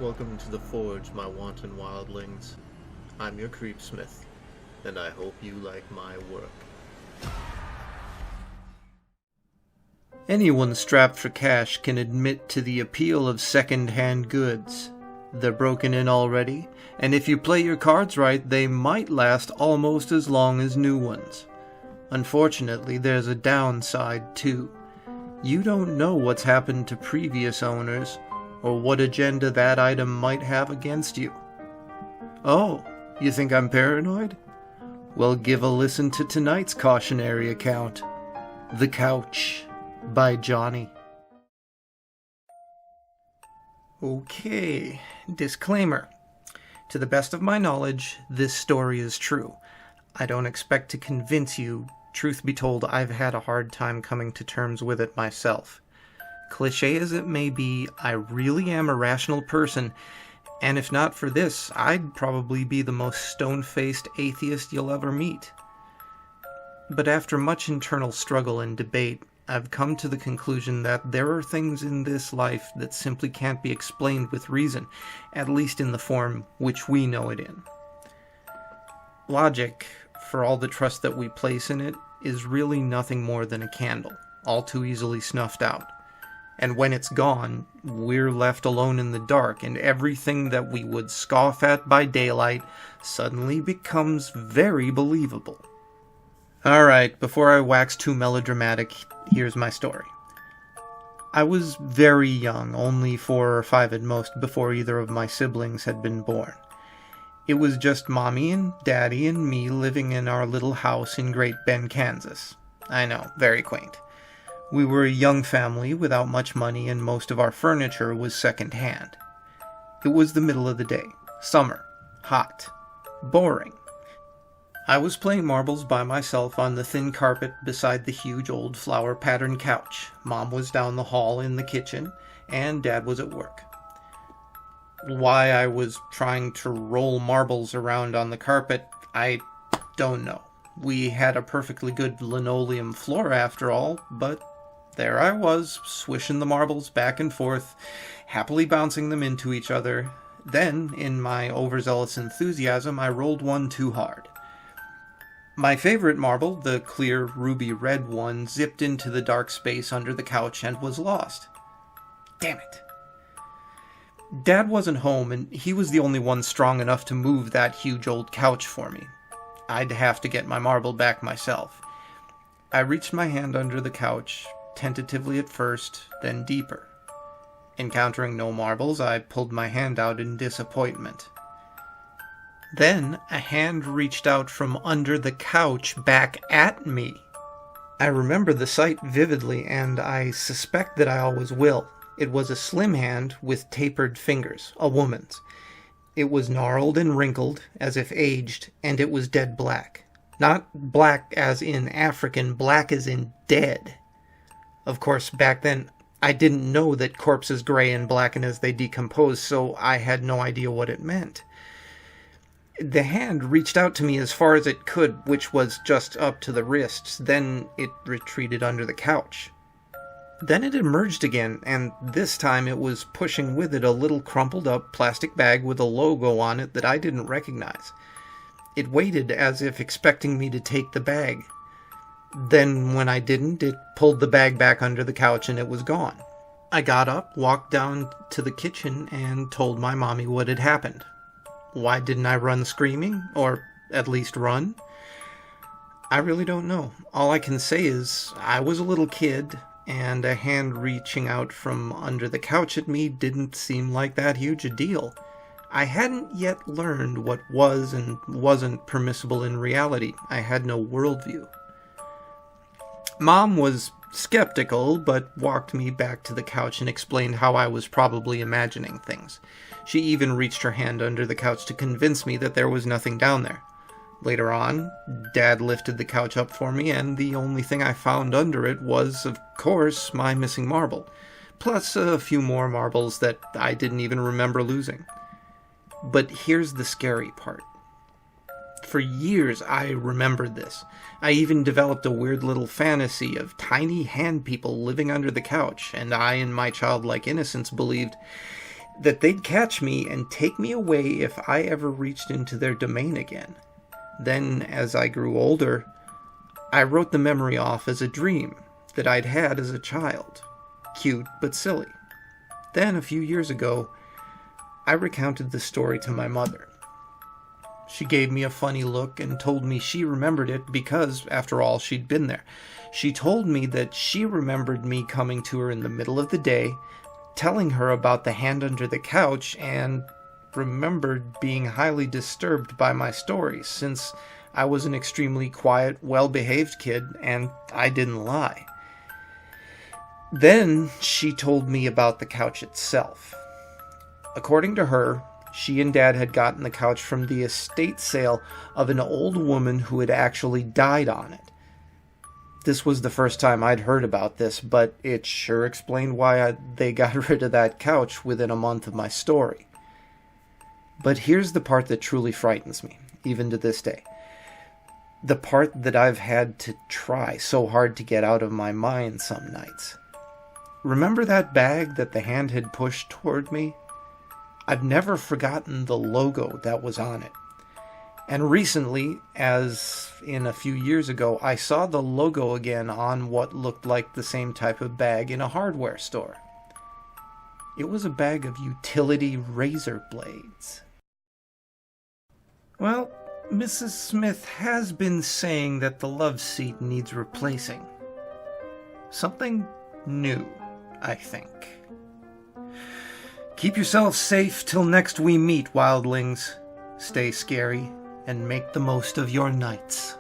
Welcome to the Forge, my wanton wildlings. I'm your creepsmith, and I hope you like my work. Anyone strapped for cash can admit to the appeal of second-hand goods. They're broken in already, and if you play your cards right, they might last almost as long as new ones. Unfortunately, there's a downside too. You don't know what's happened to previous owners, or what agenda that item might have against you. Oh, you think I'm paranoid? Well, give a listen to tonight's cautionary account. The Couch by Johnny. Okay, disclaimer. To the best of my knowledge, this story is true. I don't expect to convince you. Truth be told, I've had a hard time coming to terms with it myself. Cliché as it may be, I really am a rational person, and if not for this, I'd probably be the most stone-faced atheist you'll ever meet. But after much internal struggle and debate, I've come to the conclusion that there are things in this life that simply can't be explained with reason, at least in the form which we know it in. Logic, for all the trust that we place in it, is really nothing more than a candle, all too easily snuffed out. And when it's gone, we're left alone in the dark, and everything that we would scoff at by daylight suddenly becomes very believable. Alright, before I wax too melodramatic, here's my story. I was very young, only 4 or 5 at most, before either of my siblings had been born. It was just Mommy and Daddy and me living in our little house in Great Bend, Kansas. I know, very quaint. We were a young family without much money, and most of our furniture was second-hand. It was the middle of the day, summer, hot, boring. I was playing marbles by myself on the thin carpet beside the huge old flower-patterned couch. Mom was down the hall in the kitchen, and Dad was at work. Why I was trying to roll marbles around on the carpet, I don't know. We had a perfectly good linoleum floor after all, but there I was, swishing the marbles back and forth, happily bouncing them into each other. Then, in my overzealous enthusiasm, I rolled one too hard. My favorite marble, the clear ruby red one, zipped into the dark space under the couch and was lost. Damn it. Dad wasn't home, and he was the only one strong enough to move that huge old couch for me. I'd have to get my marble back myself. I reached my hand under the couch, tentatively at first, then deeper. Encountering no marbles, I pulled my hand out in disappointment. Then a hand reached out from under the couch back at me. I remember the sight vividly, and I suspect that I always will. It was a slim hand with tapered fingers, a woman's. It was gnarled and wrinkled, as if aged, and it was dead black. Not black as in African, black as in dead. Of course, back then, I didn't know that corpses gray and blacken as they decompose, so I had no idea what it meant. The hand reached out to me as far as it could, which was just up to the wrists. Then it retreated under the couch. Then it emerged again, and this time it was pushing with it a little crumpled-up plastic bag with a logo on it that I didn't recognize. It waited as if expecting me to take the bag. Then, when I didn't, it pulled the bag back under the couch and it was gone. I got up, walked down to the kitchen, and told my mommy what had happened. Why didn't I run screaming? Or at least run? I really don't know. All I can say is I was a little kid, and a hand reaching out from under the couch at me didn't seem like that huge a deal. I hadn't yet learned what was and wasn't permissible in reality. I had no worldview. Mom was skeptical, but walked me back to the couch and explained how I was probably imagining things. She even reached her hand under the couch to convince me that there was nothing down there. Later on, Dad lifted the couch up for me, and the only thing I found under it was, of course, my missing marble, plus a few more marbles that I didn't even remember losing. But here's the scary part. For years, I remembered this. I even developed a weird little fantasy of tiny hand people living under the couch, and I, in my childlike innocence, believed that they'd catch me and take me away if I ever reached into their domain again. Then, as I grew older, I wrote the memory off as a dream that I'd had as a child. Cute but silly. Then, a few years ago, I recounted the story to my mother. She gave me a funny look and told me she remembered it because, after all, she'd been there. She told me that she remembered me coming to her in the middle of the day, telling her about the hand under the couch, and remembered being highly disturbed by my stories, since I was an extremely quiet, well-behaved kid, and I didn't lie. Then she told me about the couch itself. According to her, she and Dad had gotten the couch from the estate sale of an old woman who had actually died on it. This was the first time I'd heard about this, but it sure explained why they got rid of that couch within a month of my story. But here's the part that truly frightens me, even to this day. The part that I've had to try so hard to get out of my mind some nights. Remember that bag that the hand had pushed toward me? I've never forgotten the logo that was on it. And recently, as in a few years ago, I saw the logo again on what looked like the same type of bag in a hardware store. It was a bag of utility razor blades. Well, Mrs. Smith has been saying that the love seat needs replacing. Something new, I think. Keep yourselves safe till next we meet, wildlings. Stay scary and make the most of your nights.